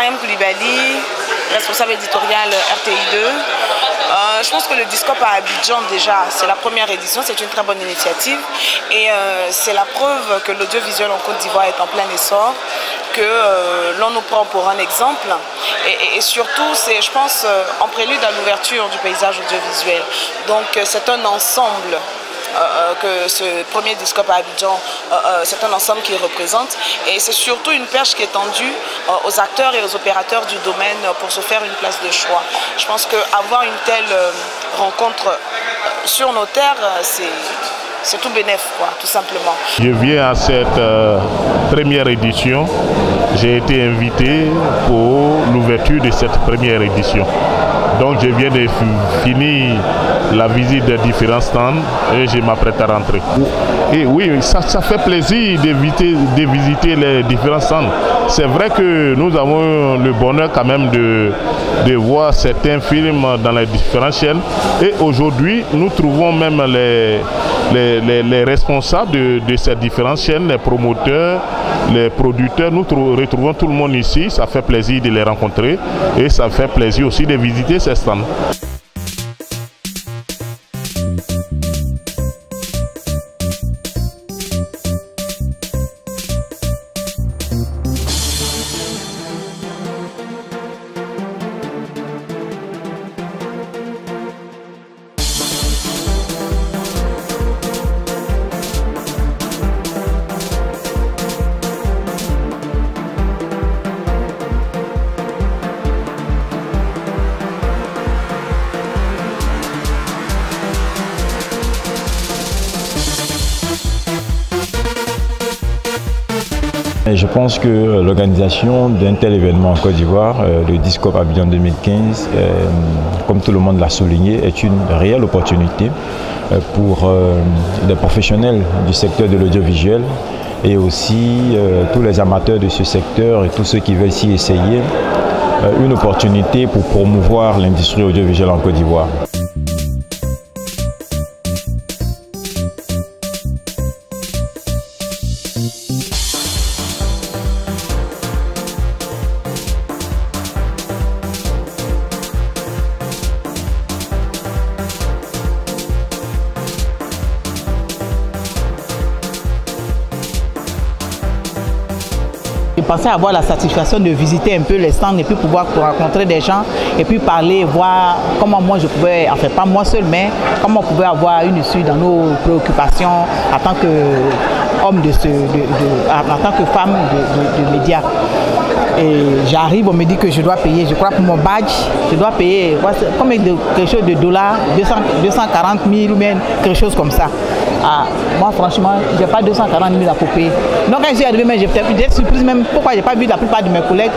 Mariam Koulibaly, responsable éditorial RTI2. Je pense que le Discope à Abidjan, déjà, c'est la première édition, c'est une très bonne initiative. Et c'est la preuve que l'audiovisuel en Côte d'Ivoire est en plein essor, que l'on nous prend pour un exemple. Et surtout, c'est, je pense, en prélude à l'ouverture du paysage audiovisuel. Donc c'est un ensemble. Que ce premier Discope à Abidjan, c'est un ensemble qui représente et c'est surtout une perche qui est tendue aux acteurs et aux opérateurs du domaine pour se faire une place de choix. Je pense qu'avoir une telle rencontre sur nos terres, c'est tout bénef, quoi, tout simplement. Je viens à cette première édition. J'ai été invité pour l'ouverture de cette première édition. Donc je viens de finir la visite des différents stands et je m'apprête à rentrer. Et oui, ça fait plaisir de visiter les différents stands. C'est vrai que nous avons le bonheur quand même de voir certains films dans les différentes chaînes. Et aujourd'hui, nous trouvons même les responsables de ces différentes chaînes, les promoteurs, les producteurs. Nous retrouvons tout le monde ici. Ça fait plaisir de les rencontrer et ça fait plaisir aussi de visiter ces stands. Je pense que l'organisation d'un tel événement en Côte d'Ivoire, le Discope Abidjan 2015, comme tout le monde l'a souligné, est une réelle opportunité pour les professionnels du secteur de l'audiovisuel et aussi tous les amateurs de ce secteur et tous ceux qui veulent s'y essayer, une opportunité pour promouvoir l'industrie audiovisuelle en Côte d'Ivoire. Je pensais avoir la satisfaction de visiter un peu les stands et puis pouvoir rencontrer des gens et puis parler, voir comment moi je pouvais, enfin pas moi seul, mais comment on pouvait avoir une issue dans nos préoccupations en tant qu'homme en tant que femme de médias. Et j'arrive, on me dit que je dois payer, je crois pour mon badge, je dois payer quelque chose de dollars, 240 000 ou bien quelque chose comme ça. Ah, moi franchement, je n'ai pas 240 000 à payer. Donc quand je suis arrivé, j'ai peut-être surprise même pourquoi je n'ai pas vu la plupart de mes collègues.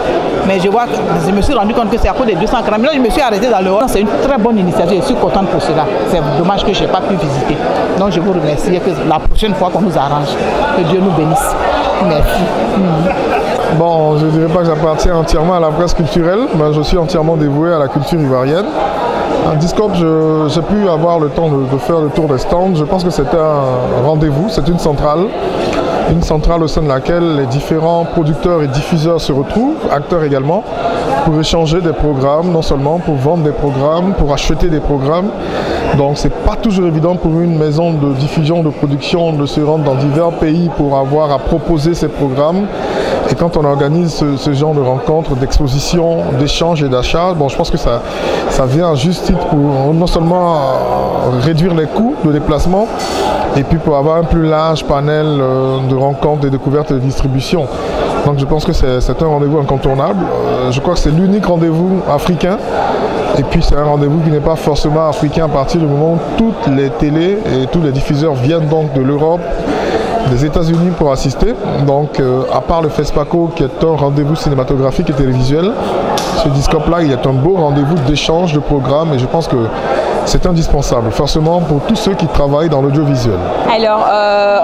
Mais je me suis rendu compte que c'est à cause des 240 000. Là, je me suis arrêté dans le hall. C'est une très bonne initiative, je suis contente pour cela. C'est dommage que je n'ai pas pu visiter. Donc je vous remercie et que la prochaine fois qu'on nous arrange, que Dieu nous bénisse. Merci. Bon, je ne dirais pas que j'appartiens entièrement à la presse culturelle, mais je suis entièrement dévoué à la culture ivoirienne. À Discope, j'ai pu avoir le temps de faire le tour des stands. Je pense que c'est un rendez-vous, c'est une centrale au sein de laquelle les différents producteurs et diffuseurs se retrouvent, acteurs également, pour échanger des programmes, non seulement pour vendre des programmes, pour acheter des programmes. Donc c'est pas toujours évident pour une maison de diffusion, de production de se rendre dans divers pays pour avoir à proposer ces programmes. Et quand on organise ce genre de rencontres, d'expositions, d'échanges et d'achats, bon, je pense que ça vient à juste titre pour non seulement réduire les coûts de déplacement, et puis pour avoir un plus large panel de rencontres, de découvertes et de distribution. Donc je pense que c'est un rendez-vous incontournable. Je crois que c'est l'unique rendez-vous africain. Et puis c'est un rendez-vous qui n'est pas forcément africain à partir du moment où toutes les télés et tous les diffuseurs viennent donc de l'Europe, des États-Unis pour assister. Donc à part le FESPACO qui est un rendez-vous cinématographique et télévisuel, ce Discope-là, il est un beau rendez-vous d'échange de programmes et je pense que c'est indispensable, forcément pour tous ceux qui travaillent dans l'audiovisuel. Alors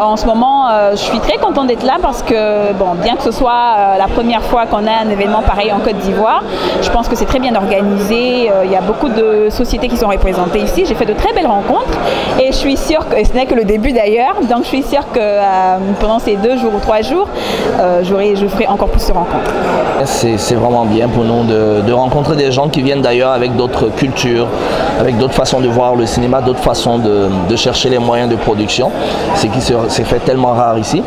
en ce moment, je suis très contente d'être là parce que, bon, bien que ce soit la première fois qu'on a un événement pareil en Côte d'Ivoire, je pense que c'est très bien organisé. Il y a beaucoup de sociétés qui sont représentées ici. J'ai fait de très belles rencontres et je suis sûre que, et ce n'est que le début d'ailleurs, donc je suis sûre que pendant ces 2 jours ou 3 jours, je ferai encore plus de rencontres. C'est vraiment bien pour nous de rencontrer des gens qui viennent d'ailleurs avec d'autres cultures, avec d'autres façons de voir le cinéma, d'autres façons de chercher les moyens de production, ce qui s'est fait tellement rare ici.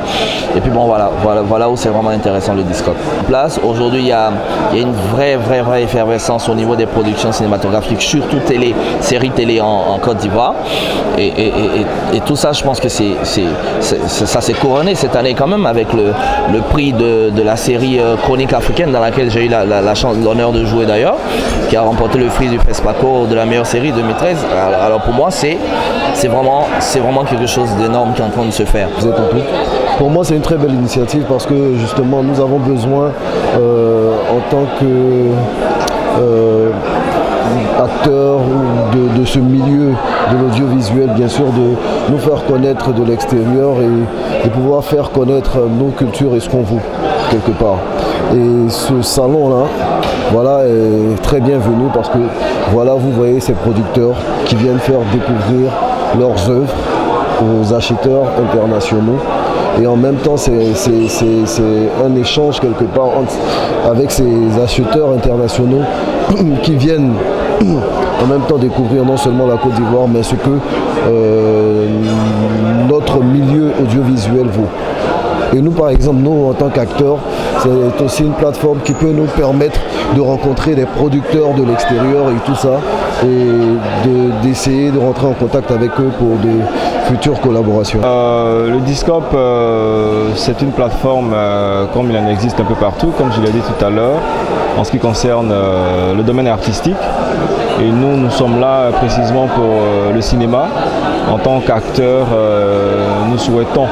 Et puis bon, voilà où c'est vraiment intéressant le Discope. En place, aujourd'hui, il y a une vraie effervescence au niveau des productions cinématographiques, surtout séries télé en Côte d'Ivoire. Et tout ça, je pense que ça s'est couronné cette année quand même avec le prix de la série Chronique africaine dans laquelle j'ai eu l'honneur de jouer d'ailleurs, qui a remporté le prix du FESPACO de la meilleure série 2013. Alors pour moi, c'est vraiment quelque chose d'énorme qui est en train de se faire. Vous êtes en tout. Pour moi, c'est une très belle initiative parce que justement, nous avons besoin en tant que acteurs de ce milieu de l'audiovisuel, bien sûr, de nous faire connaître de l'extérieur et de pouvoir faire connaître nos cultures et ce qu'on vaut quelque part. Et ce salon-là, voilà, est très bienvenu parce que voilà, vous voyez ces producteurs qui viennent faire découvrir leurs œuvres aux acheteurs internationaux. Et en même temps, c'est un échange quelque part avec ces acheteurs internationaux qui viennent en même temps découvrir non seulement la Côte d'Ivoire, mais ce que notre milieu audiovisuel vaut. Et nous, par exemple, nous, en tant qu'acteurs, c'est aussi une plateforme qui peut nous permettre de rencontrer des producteurs de l'extérieur et tout ça, et d'essayer de rentrer en contact avec eux pour des futures collaborations. Le Discope, c'est une plateforme comme il en existe un peu partout, comme je l'ai dit tout à l'heure, en ce qui concerne le domaine artistique. Et nous sommes là précisément pour le cinéma. En tant qu'acteurs, nous souhaitons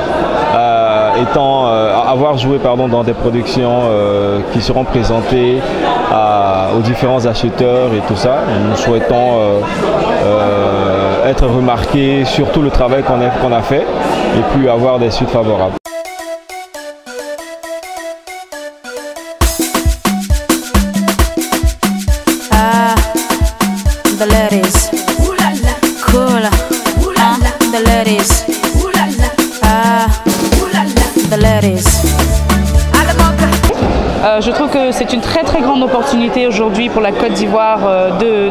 avoir joué dans des productions qui seront présentées aux différents acheteurs et tout ça. Nous souhaitons être remarqués sur tout le travail qu'on a fait et puis avoir des suites favorables. The ladies, cool, the ladies, the ladies. Je trouve que c'est une très grande opportunité aujourd'hui pour la Côte d'Ivoire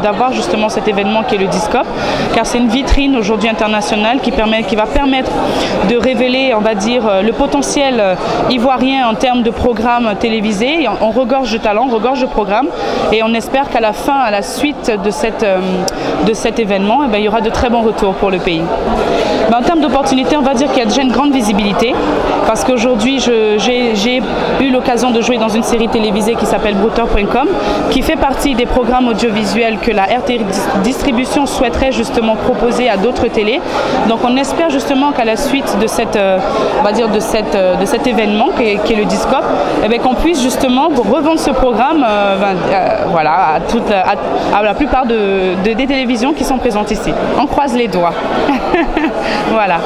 d'avoir justement cet événement qui est le Discope, car c'est une vitrine aujourd'hui internationale qui va permettre de révéler, on va dire, le potentiel ivoirien en termes de programmes télévisés. On regorge de talents, on regorge de programmes, et on espère qu'à la fin, à la suite de cet événement, il y aura de très bons retours pour le pays. En termes d'opportunités, on va dire qu'il y a déjà une grande visibilité, parce qu'aujourd'hui, j'ai eu l'occasion de jouer dans une série télévisée qui s'appelle Brouteur.com, qui fait partie des programmes audiovisuels que la RTI Distribution souhaiterait justement proposer à d'autres télés. Donc on espère justement qu'à la suite de cet événement qui est le Discope, qu'on puisse justement revendre ce programme voilà, à la plupart des télévisions qui sont présentes ici. On croise les doigts. Voilà.